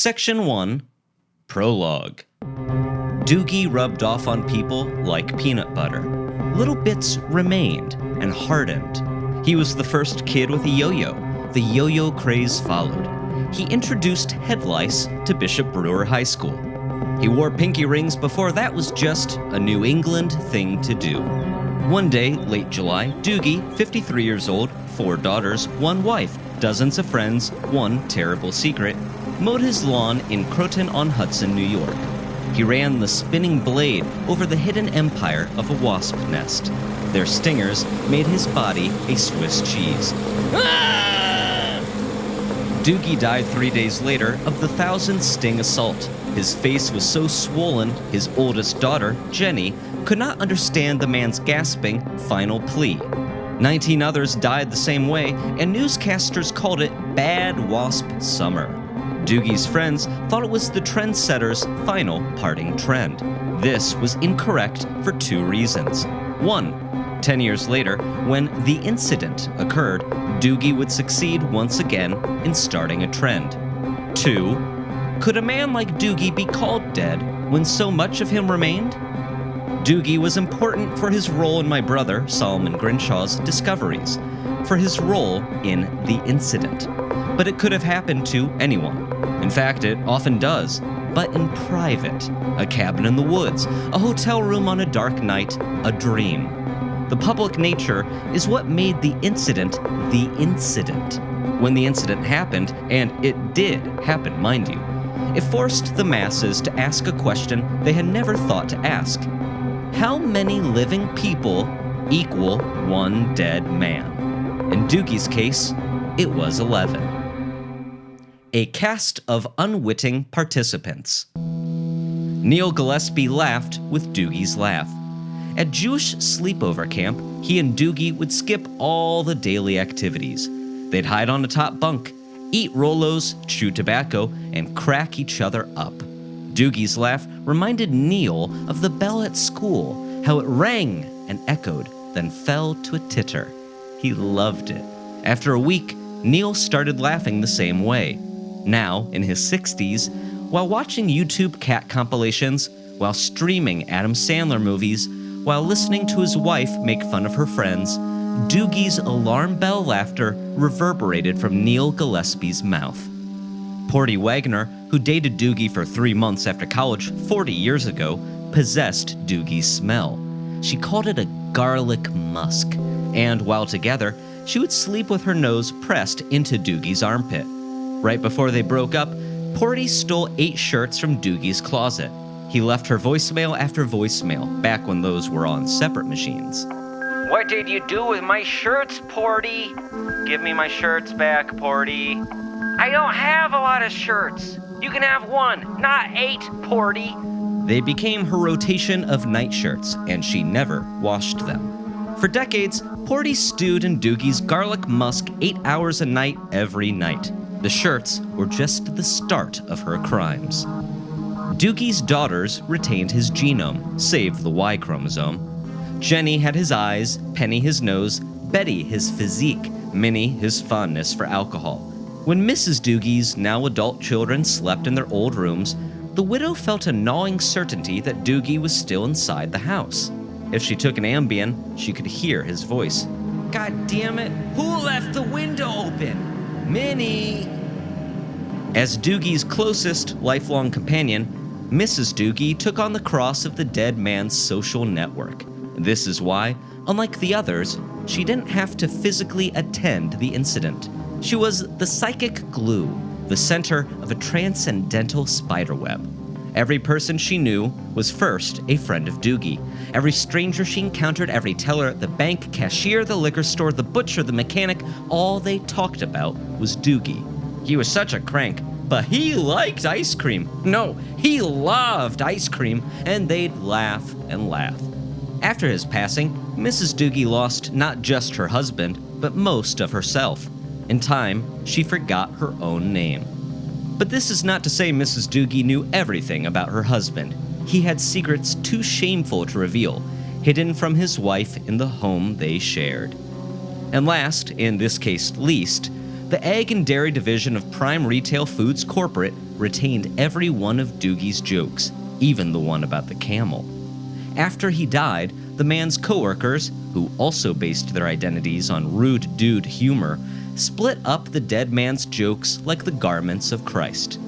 Section 1, Prologue. Doogie rubbed off on people like peanut butter. Little bits remained and hardened. He was the first kid with a yo-yo. The yo-yo craze followed. He introduced head lice to Bishop Brewer High School. He wore pinky rings before that was just a New England thing to do. One day, late July, Doogie, 53 years old, 4 daughters, 1 wife, dozens of friends, 1 terrible secret, mowed his lawn in Croton-on-Hudson, New York. He ran the spinning blade over the hidden empire of a wasp nest. Their stingers made his body a Swiss cheese. Doogie died 3 days later of the 1,000-sting assault. His face was so swollen, his oldest daughter, Jenny, could not understand the man's gasping final plea. 19 others died the same way, and newscasters called it Bad Wasp Summer. Doogie's friends thought it was the trendsetter's final parting trend. This was incorrect for 2 reasons. 1, 10 years later, when the incident occurred, Doogie would succeed once again in starting a trend. 2, could a man like Doogie be called dead when so much of him remained? Doogie was important for his role in my brother, Solomon Grinshaw's discoveries, for his role in the incident. But it could have happened to anyone. In fact, it often does, but in private. A cabin in the woods, a hotel room on a dark night, a dream. The public nature is what made the incident the incident. When the incident happened, and it did happen, mind you, it forced the masses to ask a question they had never thought to ask. How many living people equal 1 dead man? In Doogie's case, it was 11. A cast of unwitting participants. Neil Gillespie laughed with Doogie's laugh. At Jewish sleepover camp, he and Doogie would skip all the daily activities. They'd hide on a top bunk, eat Rolos, chew tobacco, and crack each other up. Doogie's laugh reminded Neil of the bell at school, how it rang and echoed, then fell to a titter. He loved it. After a week, Neil started laughing the same way. Now, in his 60s, while watching YouTube cat compilations, while streaming Adam Sandler movies, while listening to his wife make fun of her friends, Doogie's alarm bell laughter reverberated from Neil Gillespie's mouth. Porty Wagner, who dated Doogie for 3 months after college 40 years ago, possessed Doogie's smell. She called it a garlic musk, and while together, she would sleep with her nose pressed into Doogie's armpit. Right before they broke up, Porty stole 8 shirts from Doogie's closet. He left her voicemail after voicemail, back when those were on separate machines. What did you do with my shirts, Porty? Give me my shirts back, Porty. I don't have a lot of shirts. You can have 1, not 8, Porty. They became her rotation of nightshirts, and she never washed them. For decades, Porty stewed in Doogie's garlic musk 8 hours a night every night. The shirts were just the start of her crimes. Doogie's daughters retained his genome, save the Y chromosome. Jenny had his eyes, Penny his nose, Betty his physique, Minnie his fondness for alcohol. When Mrs. Doogie's now adult children slept in their old rooms, the widow felt a gnawing certainty that Doogie was still inside the house. If she took an Ambien, she could hear his voice. God damn it, who left the window open? Minnie! As Doogie's closest lifelong companion, Mrs. Doogie took on the cross of the dead man's social network. This is why, unlike the others, she didn't have to physically attend the incident. She was the psychic glue, the center of a transcendental spiderweb. Every person she knew was first a friend of Doogie. Every stranger she encountered, every teller at the bank, cashier, the liquor store, the butcher, the mechanic, all they talked about was Doogie. He was such a crank, but he liked ice cream. No, he loved ice cream, and they'd laugh and laugh. After his passing, Mrs. Doogie lost not just her husband, but most of herself. In time, she forgot her own name. But this is not to say Mrs. Doogie knew everything about her husband. He had secrets too shameful to reveal, hidden from his wife in the home they shared. And last, in this case least, The egg and dairy division of Prime Retail Foods Corporate retained every one of Doogie's jokes, even the one about the camel. After he died, the man's coworkers, who also based their identities on rude dude humor, split up the dead man's jokes like the garments of Christ.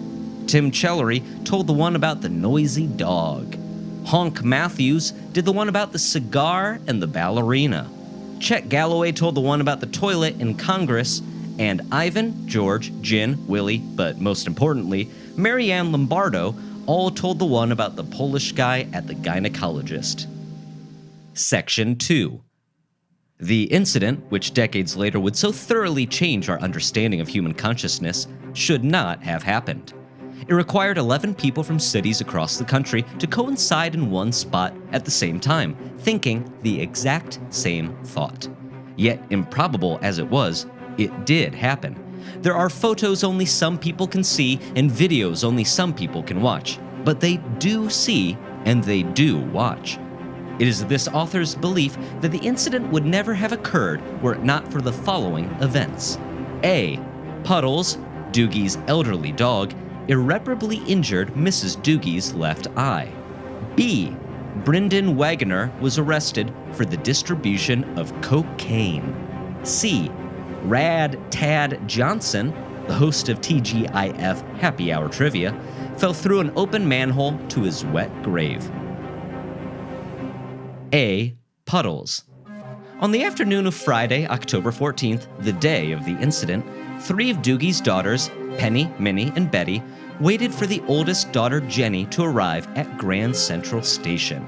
Tim Chellery told the one about the noisy dog. Honk Matthews did the one about the cigar and the ballerina. Chet Galloway told the one about the toilet in Congress, and Ivan, George, Gin, Willie, but most importantly, Marianne Lombardo all told the one about the Polish guy at the gynecologist. Section 2. The incident, which decades later would so thoroughly change our understanding of human consciousness, should not have happened. It required 11 people from cities across the country to coincide in one spot at the same time, thinking the exact same thought. Yet, improbable as it was, it did happen. There are photos only some people can see and videos only some people can watch, but they do see and they do watch. It is this author's belief that the incident would never have occurred were it not for the following events. A. Puddles, Doogie's elderly dog, irreparably injured Mrs. Doogie's left eye. B. Brendan Wagner was arrested for the distribution of cocaine. C. Rad Tad Johnson, the host of TGIF Happy Hour Trivia, fell through an open manhole to his wet grave. A. Puddles. On the afternoon of Friday, October 14th, the day of the incident, 3 of Doogie's daughters, Penny, Minnie, and Betty, waited for the oldest daughter, Jenny, to arrive at Grand Central Station.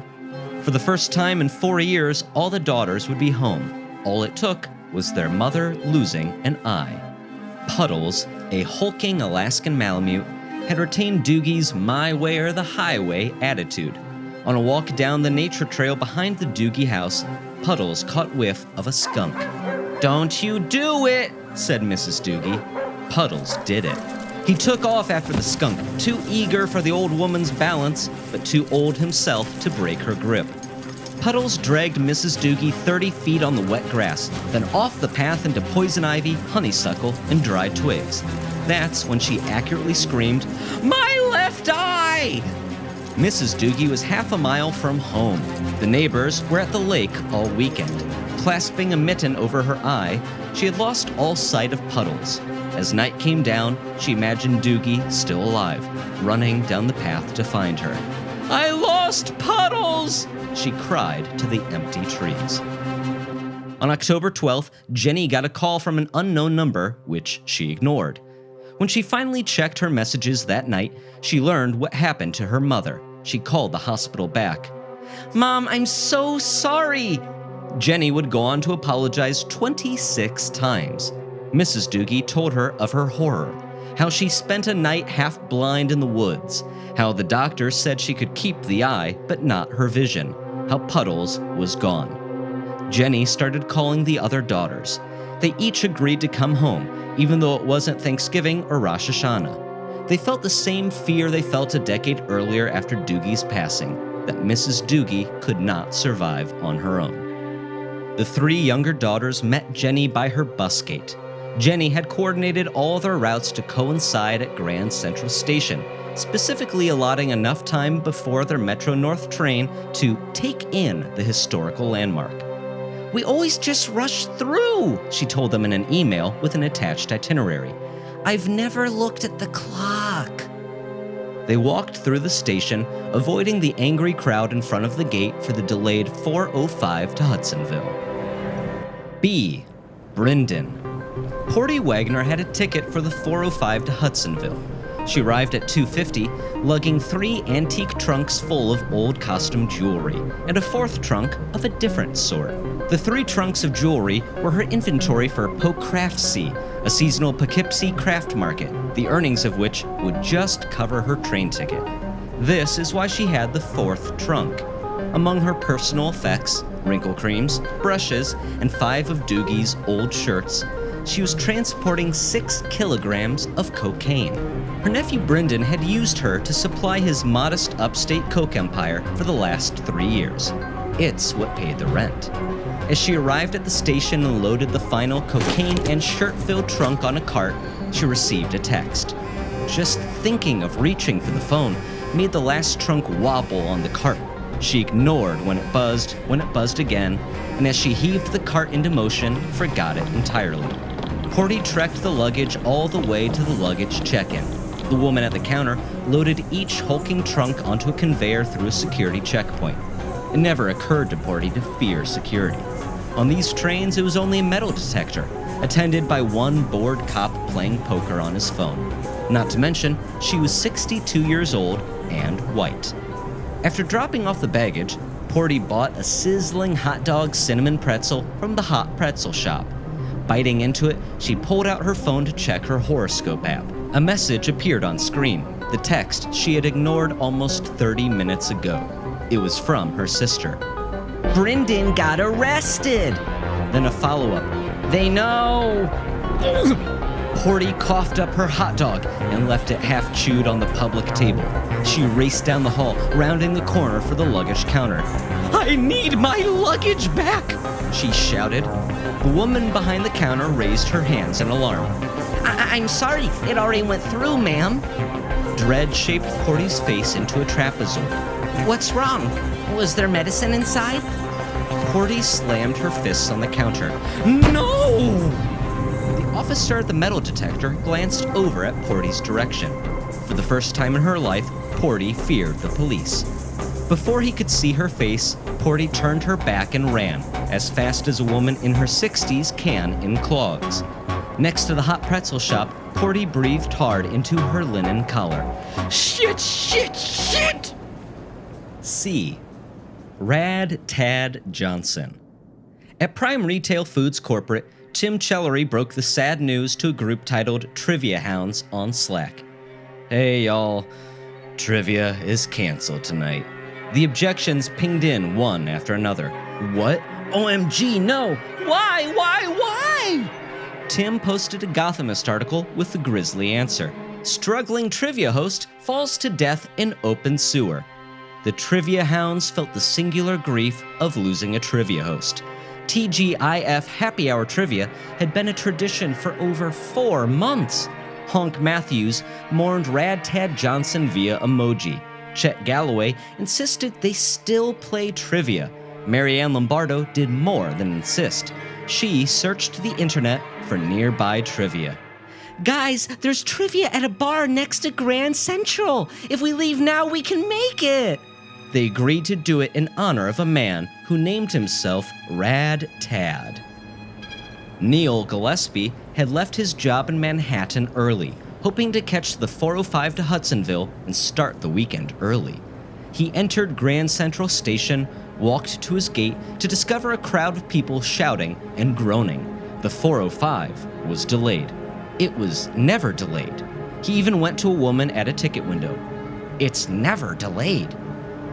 For the first time in 4 years, all the daughters would be home. All it took was their mother losing an eye. Puddles, a hulking Alaskan Malamute, had retained Doogie's my way or the highway attitude. On a walk down the nature trail behind the Doogie house, Puddles caught whiff of a skunk. "Don't you do it," said Mrs. Doogie. Puddles did it. He took off after the skunk, too eager for the old woman's balance, but too old himself to break her grip. Puddles dragged Mrs. Doogie 30 feet on the wet grass, then off the path into poison ivy, honeysuckle, and dried twigs. That's when she accurately screamed, "My left eye!" Mrs. Doogie was half a mile from home. The neighbors were at the lake all weekend. Clasping a mitten over her eye, she had lost all sight of Puddles. As night came down, she imagined Doogie still alive, running down the path to find her. "I lost Puddles!" she cried to the empty trees. On October 12th, Jenny got a call from an unknown number, which she ignored. When she finally checked her messages that night, she learned what happened to her mother. She called the hospital back. "Mom, I'm so sorry!" Jenny would go on to apologize 26 times. Mrs. Doogie told her of her horror, how she spent a night half blind in the woods, how the doctor said she could keep the eye, but not her vision, how Puddles was gone. Jenny started calling the other daughters. They each agreed to come home, even though it wasn't Thanksgiving or Rosh Hashanah. They felt the same fear they felt a decade earlier after Doogie's passing, that Mrs. Doogie could not survive on her own. The 3 younger daughters met Jenny by her bus gate. Jenny had coordinated all their routes to coincide at Grand Central Station, specifically allotting enough time before their Metro North train to take in the historical landmark. "We always just rush through," she told them in an email with an attached itinerary. "I've never looked at the clock." They walked through the station, avoiding the angry crowd in front of the gate for the delayed 4:05 to Hudsonville. B. Brendan. Porty Wagner had a ticket for the 4:05 to Hudsonville. She arrived at 2:50, lugging 3 antique trunks full of old costume jewelry, and a 4th trunk of a different sort. The 3 trunks of jewelry were her inventory for Poughkeepsie, a seasonal Poughkeepsie craft market, the earnings of which would just cover her train ticket. This is why she had the 4th trunk. Among her personal effects, wrinkle creams, brushes, and 5 of Doogie's old shirts, she was transporting 6 kilograms of cocaine. Her nephew Brendan had used her to supply his modest upstate coke empire for the last 3 years. It's what paid the rent. As she arrived at the station and loaded the final cocaine and shirt-filled trunk on a cart, she received a text. Just thinking of reaching for the phone made the last trunk wobble on the cart. She ignored when it buzzed again, and as she heaved the cart into motion, forgot it entirely. Porty trekked the luggage all the way to the luggage check-in. The woman at the counter loaded each hulking trunk onto a conveyor through a security checkpoint. It never occurred to Porty to fear security. On these trains, it was only a metal detector, attended by one bored cop playing poker on his phone. Not to mention, she was 62 years old and white. After dropping off the baggage, Porty bought a sizzling hot dog cinnamon pretzel from the hot pretzel shop. Biting into it, she pulled out her phone to check her horoscope app. A message appeared on screen, the text she had ignored almost 30 minutes ago. It was from her sister. "Brendan got arrested!" Then a follow-up. "They know!" Porty coughed up her hot dog and left it half chewed on the public table. She raced down the hall, rounding the corner for the luggage counter. "I need my luggage back!" she shouted. The woman behind the counter raised her hands in alarm. I'm sorry, it already went through, ma'am." Dread shaped Porty's face into a trapezoid. "What's wrong? Was there medicine inside?" Porty slammed her fists on the counter. "No!" The officer at the metal detector glanced over at Porty's direction. For the first time in her life, Porty feared the police. Before he could see her face, Porty turned her back and ran, as fast as a woman in her 60s can in clogs. Next to the hot pretzel shop, Porty breathed hard into her linen collar. Shit! C. Rad Tad Johnson. At Prime Retail Foods Corporate, Tim Chellery broke the sad news to a group titled Trivia Hounds on Slack. "Hey y'all, trivia is canceled tonight." The objections pinged in one after another. "What? OMG, no! Why? Tim posted a Gothamist article with the grisly answer. Struggling trivia host falls to death in open sewer. The Trivia Hounds felt the singular grief of losing a trivia host. TGIF Happy Hour Trivia had been a tradition for over 4 months. Honk Matthews mourned Rad Tad Johnson via emoji. Chet Galloway insisted they still play trivia. Marianne Lombardo did more than insist. She searched the internet for nearby trivia. "Guys, there's trivia at a bar next to Grand Central. If we leave now, we can make it." They agreed to do it in honor of a man who named himself Rad Tad. Neil Gillespie had left his job in Manhattan early, hoping to catch the 405 to Hudsonville and start the weekend early. He entered Grand Central Station, walked to his gate to discover a crowd of people shouting and groaning. The 405 was delayed. It was never delayed. He even went to a woman at a ticket window. "It's never delayed."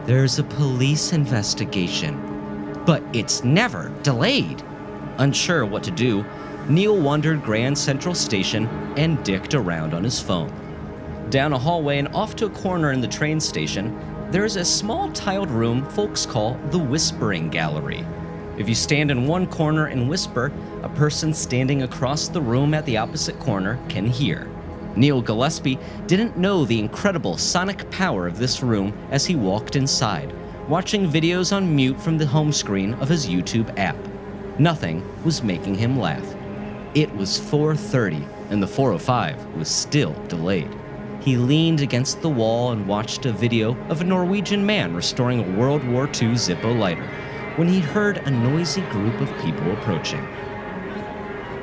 "There's a police investigation." "But it's never delayed." Unsure what to do, Neil wandered Grand Central Station and dicked around on his phone. Down a hallway and off to a corner in the train station, there is a small tiled room folks call the Whispering Gallery. If you stand in one corner and whisper, a person standing across the room at the opposite corner can hear. Neil Gillespie didn't know the incredible sonic power of this room as he walked inside, watching videos on mute from the home screen of his YouTube app. Nothing was making him laugh. It was 4:30 and the 405 was still delayed. He leaned against the wall and watched a video of a Norwegian man restoring a World War II Zippo lighter when he heard a noisy group of people approaching.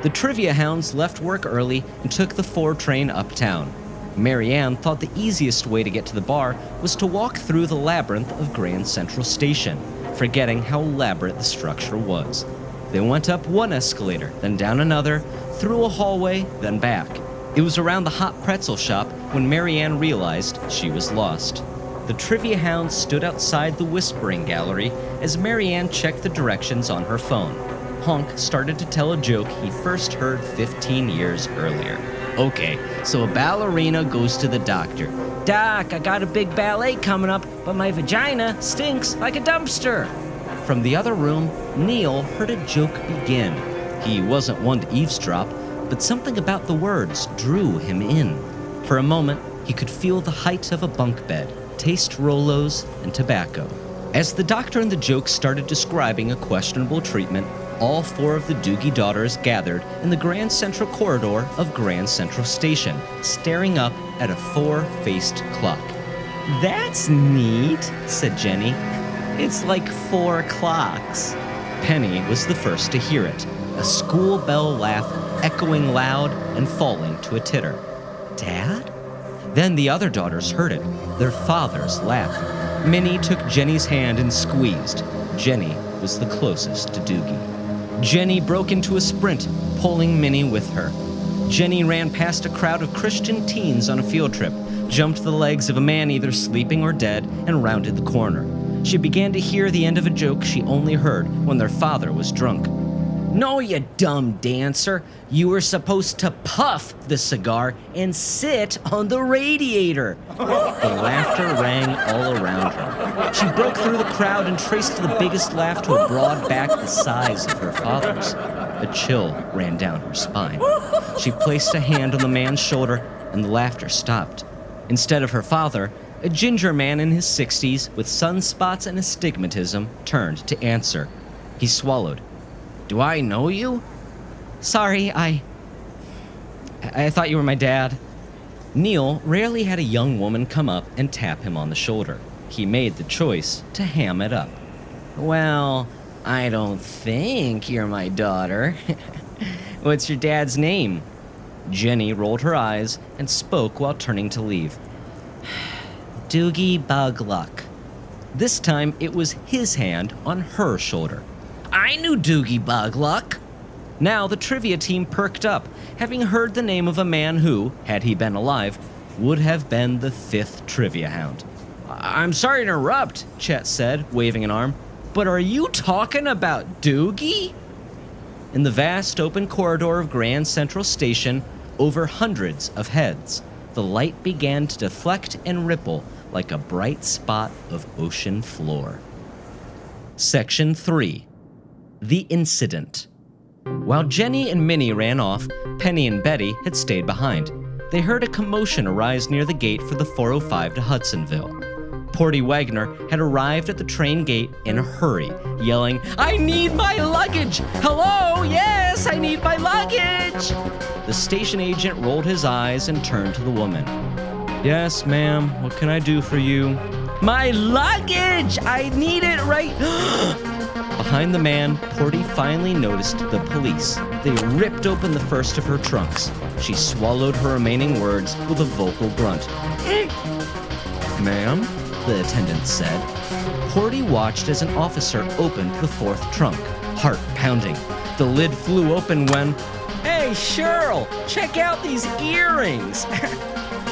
The Trivia Hounds left work early and took the 4 train uptown. Marianne thought the easiest way to get to the bar was to walk through the labyrinth of Grand Central Station, forgetting how elaborate the structure was. They went up one escalator, then down another, through a hallway, then back. It was around the hot pretzel shop when Marianne realized she was lost. The Trivia Hounds stood outside the Whispering Gallery as Marianne checked the directions on her phone. Honk started to tell a joke he first heard 15 years earlier. "Okay, so a ballerina goes to the doctor. Doc, I got a big ballet coming up, but my vagina stinks like a dumpster." From the other room, Neil heard a joke begin. He wasn't one to eavesdrop, but something about the words drew him in. For a moment, he could feel the height of a bunk bed, taste Rolos, and tobacco. As the doctor in the joke started describing a questionable treatment, all 4 of the Doogie daughters gathered in the Grand Central corridor of Grand Central Station, staring up at a 4-faced clock. "That's neat," said Jenny. "It's like 4 clocks." Penny was the first to hear it, a school bell laugh echoing loud and falling to a titter. "Dad?" Then the other daughters heard it, their father's laugh. Minnie took Jenny's hand and squeezed. Jenny was the closest to Doogie. Jenny broke into a sprint, pulling Minnie with her. Jenny ran past a crowd of Christian teens on a field trip, jumped the legs of a man either sleeping or dead, and rounded the corner. She began to hear the end of a joke she only heard when their father was drunk. "No, you dumb dancer. You were supposed to puff the cigar and sit on the radiator." The laughter rang all around her. She broke through the crowd and traced the biggest laugh to a broad back the size of her father's. A chill ran down her spine. She placed a hand on the man's shoulder, and the laughter stopped. Instead of her father, a ginger man in his 60s with sunspots and astigmatism turned to answer. He swallowed. "Do I know you?" "Sorry, I thought you were my dad." Neil rarely had a young woman come up and tap him on the shoulder. He made the choice to ham it up. "Well, I don't think you're my daughter." "What's your dad's name?" Jenny rolled her eyes and spoke while turning to leave. "Doogie Bugluck." This time it was his hand on her shoulder. "I knew Doogie Bugluck." Now the trivia team perked up, having heard the name of a man who, had he been alive, would have been the 5th trivia hound. "I'm sorry to interrupt," Chet said, waving an arm, "but are you talking about Doogie?" In the vast open corridor of Grand Central Station, over hundreds of heads, the light began to deflect and ripple like a bright spot of ocean floor. Section 3. The Incident. While Jenny and Minnie ran off, Penny and Betty had stayed behind. They heard a commotion arise near the gate for the 405 to Hudsonville. Porty Wagner had arrived at the train gate in a hurry, yelling, "I need my luggage! Hello, yes, I need my luggage!" The station agent rolled his eyes and turned to the woman. "Yes, ma'am, what can I do for you?" "My luggage! I need it right..." Behind the man, Porty finally noticed the police. They ripped open the first of her trunks. She swallowed her remaining words with a vocal grunt. "Ma'am?" the attendant said. Porty watched as an officer opened the 4th trunk, heart pounding. The lid flew open when, "Hey, Cheryl, check out these earrings!"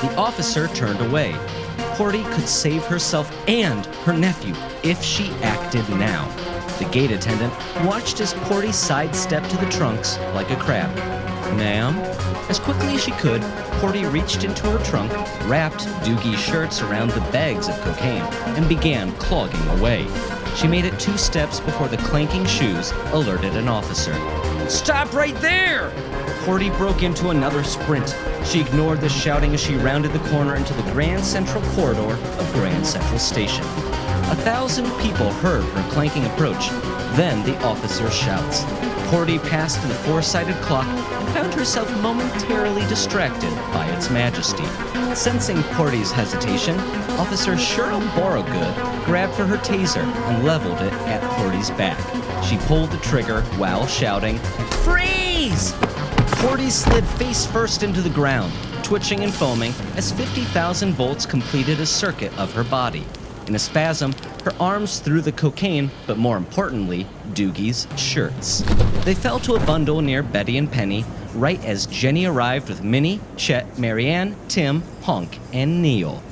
The officer turned away. Porty could save herself and her nephew if she acted now. The gate attendant watched as Porty sidestepped to the trunks like a crab. "Ma'am?" As quickly as she could, Porty reached into her trunk, wrapped Doogie's shirts around the bags of cocaine, and began clogging away. She made it 2 steps before the clanking shoes alerted an officer. "Stop right there!" Porty broke into another sprint. She ignored the shouting as she rounded the corner into the Grand Central corridor of Grand Central Station. 1,000 people heard her clanking approach. Then the officer's shouts. Porty passed the 4-sided clock and found herself momentarily distracted by its majesty. Sensing Porty's hesitation, Officer Cheryl Borogood grabbed for her taser and leveled it at Porty's back. She pulled the trigger while shouting, "Freeze!" Porty slid face first into the ground, twitching and foaming as 50,000 volts completed a circuit of her body. In a spasm, her arms threw the cocaine, but more importantly, Doogie's shirts. They fell to a bundle near Betty and Penny, right as Jenny arrived with Minnie, Chet, Marianne, Tim, Honk, and Neil.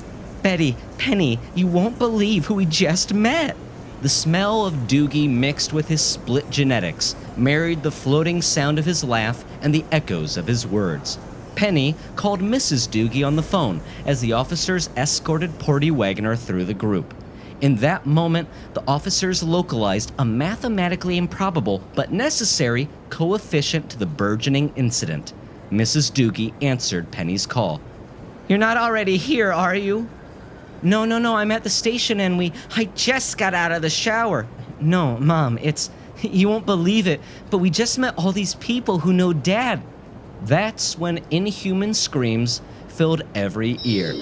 "Betty, Penny, you won't believe who we just met." The smell of Doogie mixed with his split genetics married the floating sound of his laugh and the echoes of his words. Penny called Mrs. Doogie on the phone as the officers escorted Porty Wagner through the group. In that moment, the officers localized a mathematically improbable but necessary coefficient to the burgeoning incident. Mrs. Doogie answered Penny's call. "You're not already here, are you?" No, I'm at the station and I just got out of the shower." "No, Mom, you won't believe it, but we just met all these people who know Dad." That's when inhuman screams filled every ear.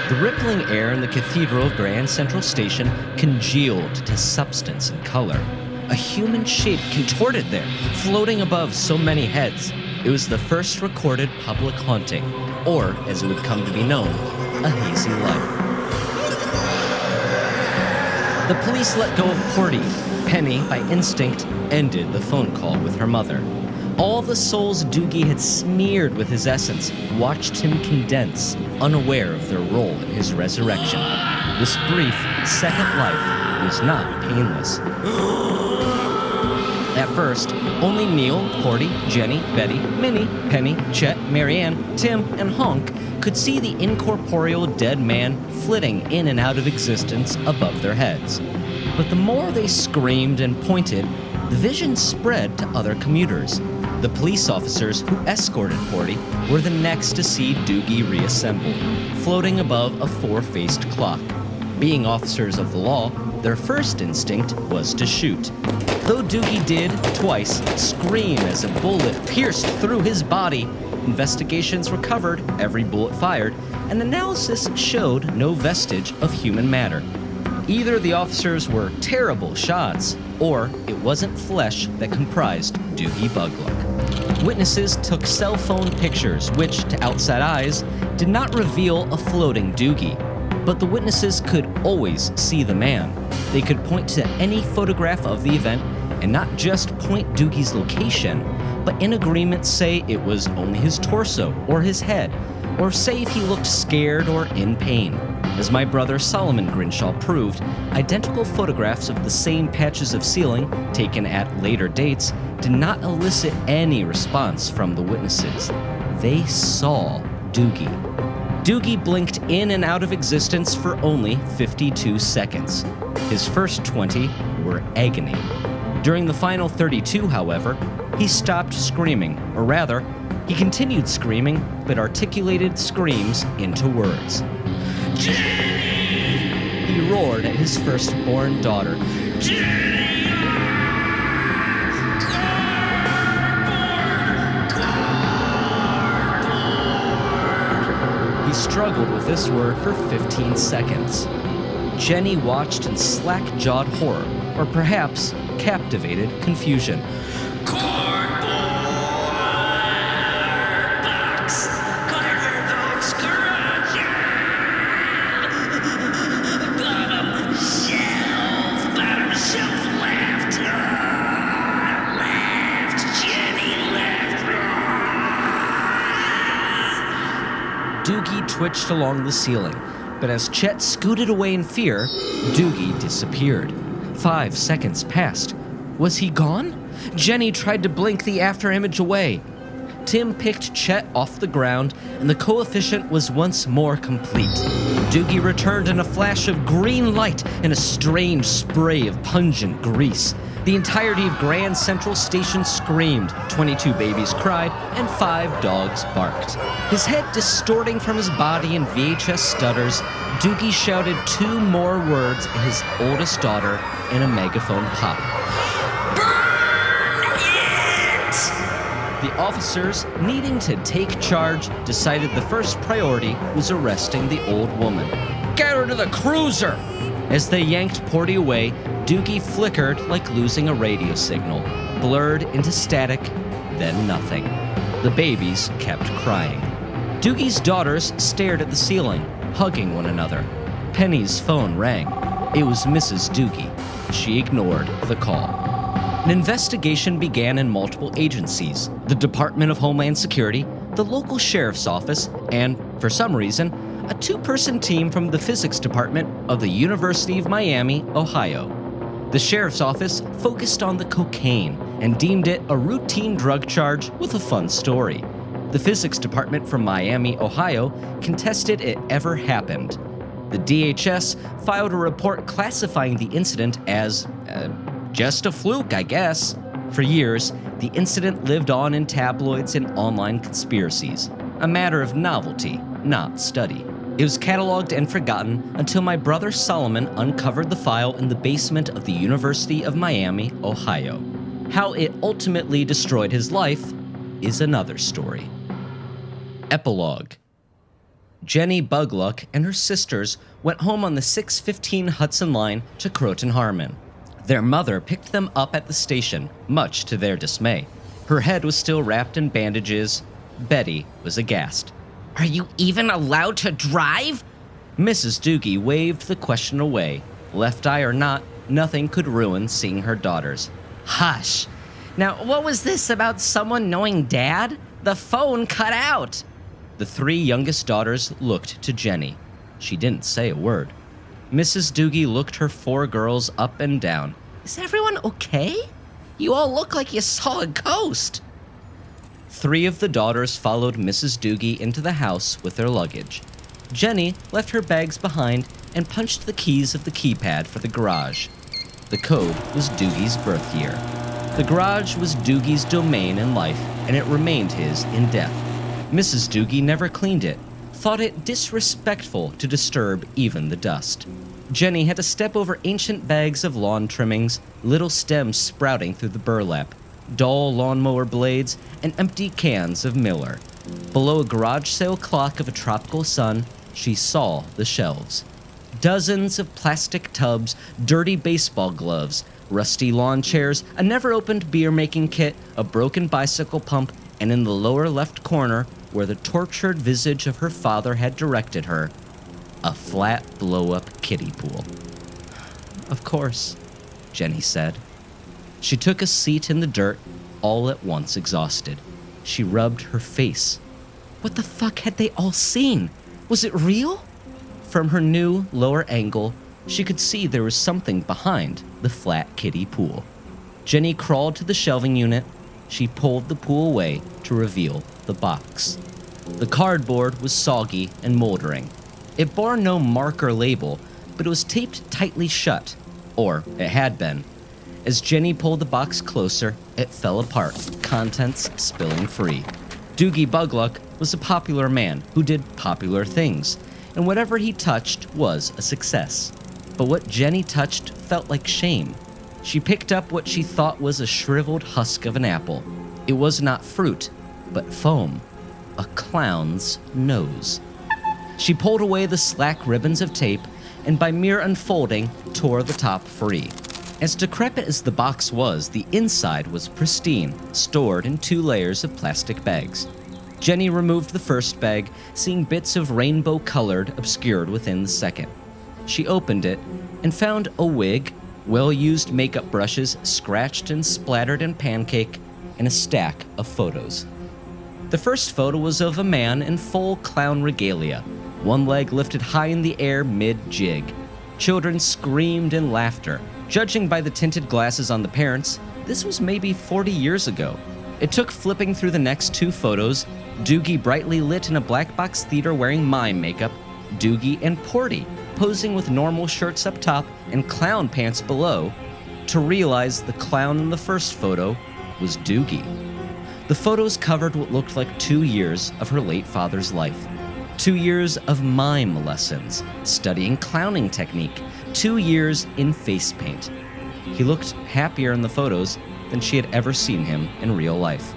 The rippling air in the Cathedral of Grand Central Station congealed to substance and color. A human shape contorted there, floating above so many heads. It was the first recorded public haunting, or, as it would come to be known, a hazy life. The police let go of Porty. Penny, by instinct, ended the phone call with her mother. All the souls Doogie had smeared with his essence watched him condense, unaware of their role in his resurrection. This brief second life was not painless. At first, only Neil, Porty, Jenny, Betty, Minnie, Penny, Chet, Marianne, Tim, and Honk could see the incorporeal dead man flitting in and out of existence above their heads. But the more they screamed and pointed, the vision spread to other commuters. The police officers who escorted Porty were the next to see Doogie reassembled, floating above a four-faced clock. Being officers of the law, their first instinct was to shoot. Though Doogie did, twice, scream as a bullet pierced through his body, investigations recovered every bullet fired, and analysis showed no vestige of human matter. Either the officers were terrible shots, or it wasn't flesh that comprised Doogie Bugluck. Witnesses took cell phone pictures, which, to outside eyes, did not reveal a floating Doogie. But the witnesses could always see the man. They could point to any photograph of the event and not just point Doogie's location, but in agreement say it was only his torso or his head, or say if he looked scared or in pain. As my brother Solomon Grinshaw proved, identical photographs of the same patches of ceiling, taken at later dates, did not elicit any response from the witnesses. They saw Doogie. Doogie blinked in and out of existence for only 52 seconds. His first 20 were agony. During the final 32, however, he stopped screaming, or rather, he continued screaming, but articulated screams into words. "Jenny!" He roared at his firstborn daughter. "Jenny! He struggled with this word for 15 seconds. Jenny watched in slack-jawed horror, or perhaps captivated confusion. "Cardboard box! Cardboard scratch! Bottom shelf left! Left! Jenny left!" Doogie twitched along the ceiling, but as Chet scooted away in fear, Doogie disappeared. 5 seconds passed. Was he gone? Jenny tried to blink the afterimage away. Tim picked Chet off the ground, and the coefficient was once more complete. Doogie returned in a flash of green light and a strange spray of pungent grease. The entirety of Grand Central Station screamed, 22 babies cried, and 5 dogs barked. His head distorting from his body in VHS stutters, Doogie shouted 2 more words at his oldest daughter in a megaphone pop. "Burn it!" The officers, needing to take charge, decided the first priority was arresting the old woman. "Get her to the cruiser!" As they yanked Porty away, Doogie flickered like losing a radio signal, blurred into static, then nothing. The babies kept crying. Doogie's daughters stared at the ceiling, hugging one another. Penny's phone rang. It was Mrs. Doogie. She ignored the call. An investigation began in multiple agencies: the Department of Homeland Security, the local sheriff's office, and, for some reason, a 2-person team from the physics department of the University of Miami, Ohio. The sheriff's office focused on the cocaine and deemed it a routine drug charge with a fun story. The physics department from Miami, Ohio, contested it ever happened. The DHS filed a report classifying the incident as, just a fluke, I guess. For years, the incident lived on in tabloids and online conspiracies, a matter of novelty, not study. It was cataloged and forgotten until my brother Solomon uncovered the file in the basement of the University of Miami, Ohio. How it ultimately destroyed his life is another story. Epilogue. Jenny Bugluck and her sisters went home on the 6:15 Hudson line to Croton Harmon. Their mother picked them up at the station, much to their dismay. Her head was still wrapped in bandages. Betty was aghast. Are you even allowed to drive? Mrs. Doogie waved the question away. Left eye or not, nothing could ruin seeing her daughters. Hush. Now, what was this about someone knowing Dad? The phone cut out. The three youngest daughters looked to Jenny. She didn't say a word. Mrs. Doogie looked her four girls up and down. Is everyone okay? You all look like you saw a ghost. Three of the daughters followed Mrs. Doogie into the house with their luggage. Jenny left her bags behind and punched the keys of the keypad for the garage. The code was Doogie's birth year. The garage was Doogie's domain in life, and it remained his in death. Mrs. Doogie never cleaned it, thought it disrespectful to disturb even the dust. Jenny had to step over ancient bags of lawn trimmings, little stems sprouting through the burlap, dull lawnmower blades, and empty cans of Miller. Below a garage sale clock of a tropical sun, she saw the shelves. Dozens of plastic tubs, dirty baseball gloves, rusty lawn chairs, a never-opened beer-making kit, a broken bicycle pump, and in the lower left corner, where the tortured visage of her father had directed her, a flat blow-up kiddie pool. Of course, Jenny said. She took a seat in the dirt, all at once exhausted. She rubbed her face. What the fuck had they all seen? Was it real? From her new, lower angle, she could see there was something behind the flat kiddie pool. Jenny crawled to the shelving unit. She pulled the pool away to reveal the box. The cardboard was soggy and moldering. It bore no mark or label, but it was taped tightly shut, or it had been. As Jenny pulled the box closer, it fell apart, contents spilling free. Doogie Bugluck was a popular man who did popular things, and whatever he touched was a success. But what Jenny touched felt like shame. She picked up what she thought was a shriveled husk of an apple. It was not fruit, but foam. A clown's nose. She pulled away the slack ribbons of tape, and by mere unfolding, tore the top free. As decrepit as the box was, the inside was pristine, stored in 2 layers of plastic bags. Jenny removed the first bag, seeing bits of rainbow-colored obscured within the second. She opened it and found a wig, well-used makeup brushes scratched and splattered in pancake, and a stack of photos. The first photo was of a man in full clown regalia, one leg lifted high in the air mid-jig. Children screamed in laughter. Judging by the tinted glasses on the parents, this was maybe 40 years ago. It took flipping through the next 2 photos, Doogie brightly lit in a black box theater wearing mime makeup, Doogie and Porty posing with normal shirts up top and clown pants below, to realize the clown in the first photo was Doogie. The photos covered what looked like 2 years of her late father's life. 2 years of mime lessons, studying clowning technique, 2 years in face paint. He looked happier in the photos than she had ever seen him in real life.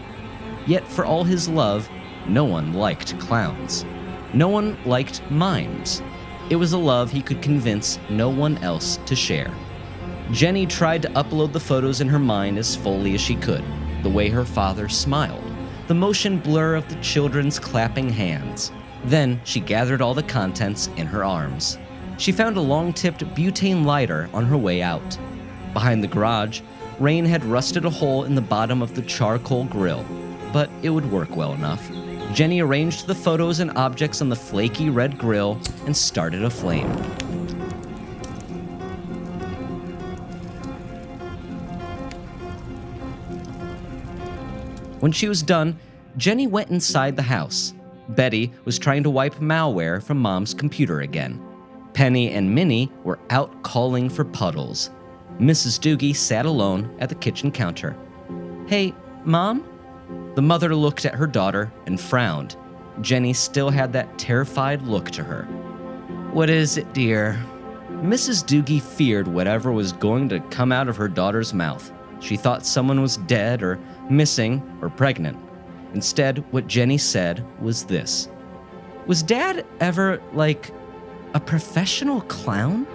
Yet for all his love, no one liked clowns. No one liked mimes. It was a love he could convince no one else to share. Jenny tried to upload the photos in her mind as fully as she could, the way her father smiled, the motion blur of the children's clapping hands. Then she gathered all the contents in her arms. She found a long-tipped butane lighter on her way out. Behind the garage, rain had rusted a hole in the bottom of the charcoal grill, but it would work well enough. Jenny arranged the photos and objects on the flaky red grill and started a flame. When she was done, Jenny went inside the house. Betty was trying to wipe malware from Mom's computer again. Penny and Minnie were out calling for Puddles. Mrs. Doogie sat alone at the kitchen counter. "Hey, Mom?" The mother looked at her daughter and frowned. Jenny still had that terrified look to her. "What is it, dear?" Mrs. Doogie feared whatever was going to come out of her daughter's mouth. She thought someone was dead or missing or pregnant. Instead, what Jenny said was this. "Was Dad ever, like, a professional clown?"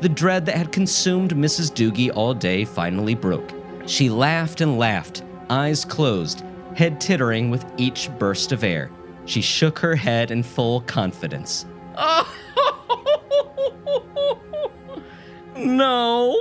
The dread that had consumed Mrs. Doogie all day finally broke. She laughed and laughed, eyes closed, head tittering with each burst of air. She shook her head in full confidence. "Oh, no,